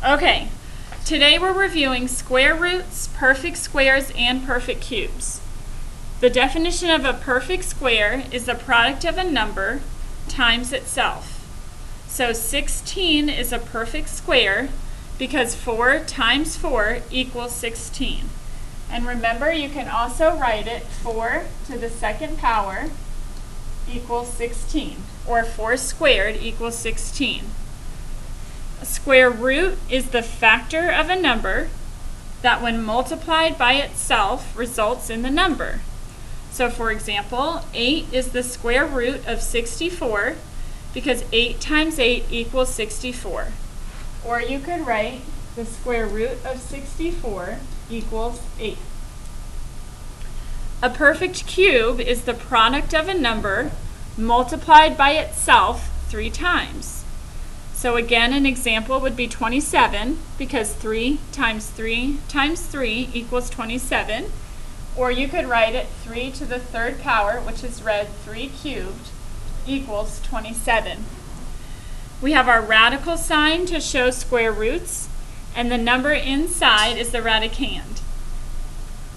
Okay, today we're reviewing square roots, perfect squares, and perfect cubes. The definition of a perfect square is the product of a number times itself. So 16 is a perfect square because 4 times 4 equals 16. And remember, you can also write it 4 to the second power equals 16, or 4 squared equals 16. A square root is the factor of a number that when multiplied by itself results in the number. So for example, 8 is the square root of 64 because 8 times 8 equals 64. Or you could write the square root of 64 equals 8. A perfect cube is the product of a number multiplied by itself 3 times. So again, an example would be 27 because 3 times 3 times 3 equals 27. Or you could write it 3 to the third power, which is read 3 cubed, equals 27. We have our radical sign to show square roots, and the number inside is the radicand.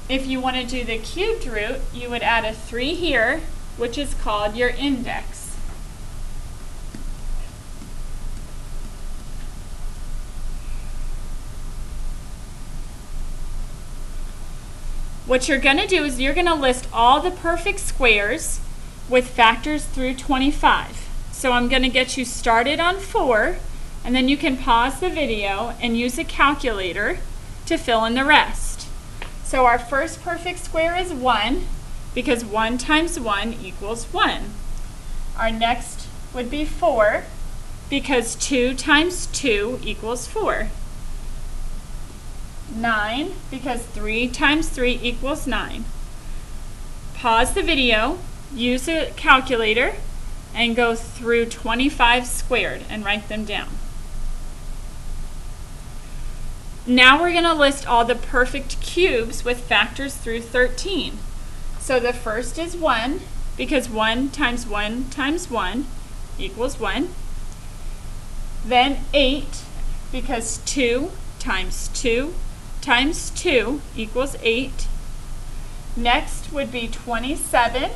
If you want to do the cubed root, you would add a 3 here, which is called your index. What you're going to do is you're going to list all the perfect squares with factors through 25. So I'm going to get you started on 4, and then you can pause the video and use a calculator to fill in the rest. So our first perfect square is 1 because 1 times 1 equals 1. Our next would be 4 because 2 times 2 equals 4. 9 because 3 times 3 equals 9. Pause the video, use a calculator, and go through 25 squared and write them down. Now we're going to list all the perfect cubes with factors through 13. So the first is 1 because 1 times 1 times 1 equals 1. Then 8 because 2 times 2 times 2 equals 8. Next would be 27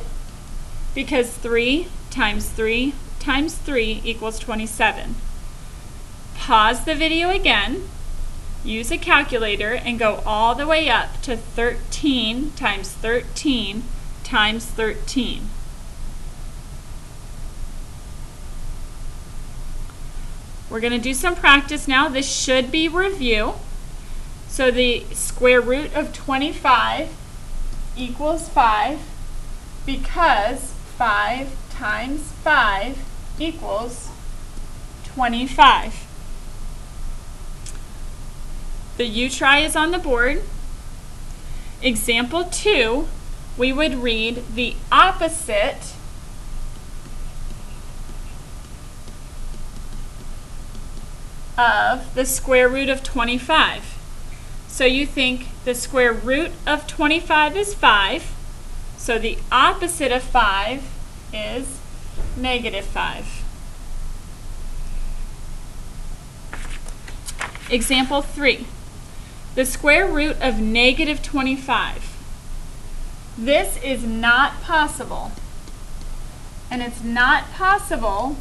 because 3 times 3 times 3 equals 27. Pause the video again, use a calculator, and go all the way up to 13 times 13 times 13. We're going to do some practice now. This should be review. So the square root of 25 equals 5 because 5 times 5 equals 25. The U-try is on the board. Example 2, we would read the opposite of the square root of 25. So you think the square root of 25 is 5, so the opposite of 5 is negative 5. Example 3, the square root of negative 25. This is not possible, and it's not possible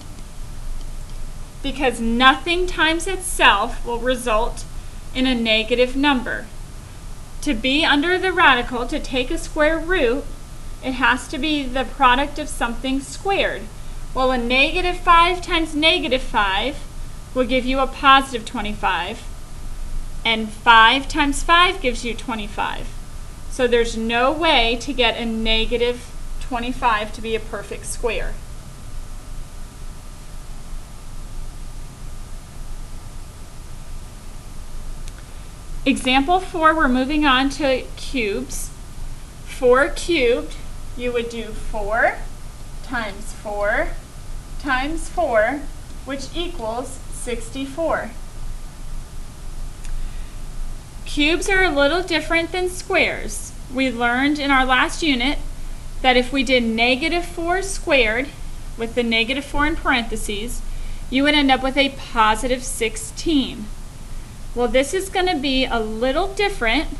because nothing times itself will result in a negative number. To be under the radical, to take a square root, it has to be the product of something squared. Well, a negative 5 times negative 5 will give you a positive 25, and 5 times 5 gives you 25. So there's no way to get a negative 25 to be a perfect square. Example 4, we're moving on to cubes. 4 cubed, you would do 4 times 4 times 4, which equals 64. Cubes are a little different than squares. We learned in our last unit that if we did negative 4 squared with the negative 4 in parentheses, you would end up with a positive 16. Well, this is going to be a little different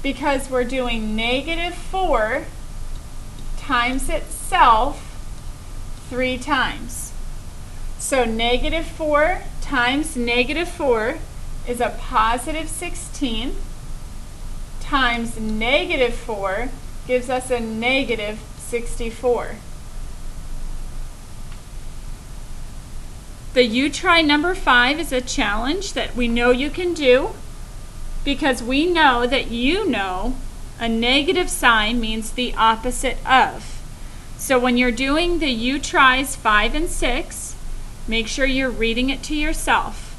because we're doing -4 times itself 3 times. So -4 times -4 is a +16 times -4 gives us a -64. The You Try number 5 is a challenge that we know you can do because we know that you know a negative sign means the opposite of. So when you're doing the You Tries 5 and 6, make sure you're reading it to yourself.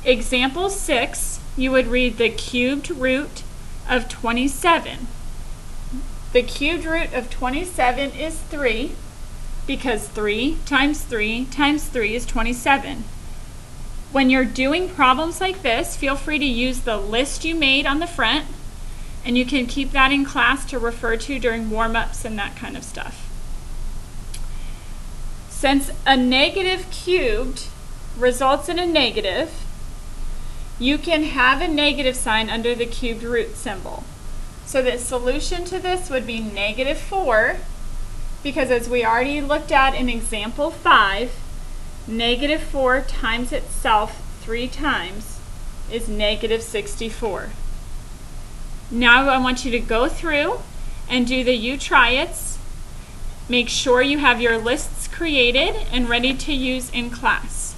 Example 6, you would read the cubed root of 27. The cubed root of 27 is 3 because 3 times 3 times 3 is 27. When you're doing problems like this, feel free to use the list you made on the front, and you can keep that in class to refer to during warm-ups and that kind of stuff. Since a negative cubed results in a negative, you can have a negative sign under the cubed root symbol. So the solution to this would be -4, because as we already looked at in example 5, -4 times itself 3 times is -64. Now I want you to go through and do the You Try It's. Make sure you have your lists created and ready to use in class.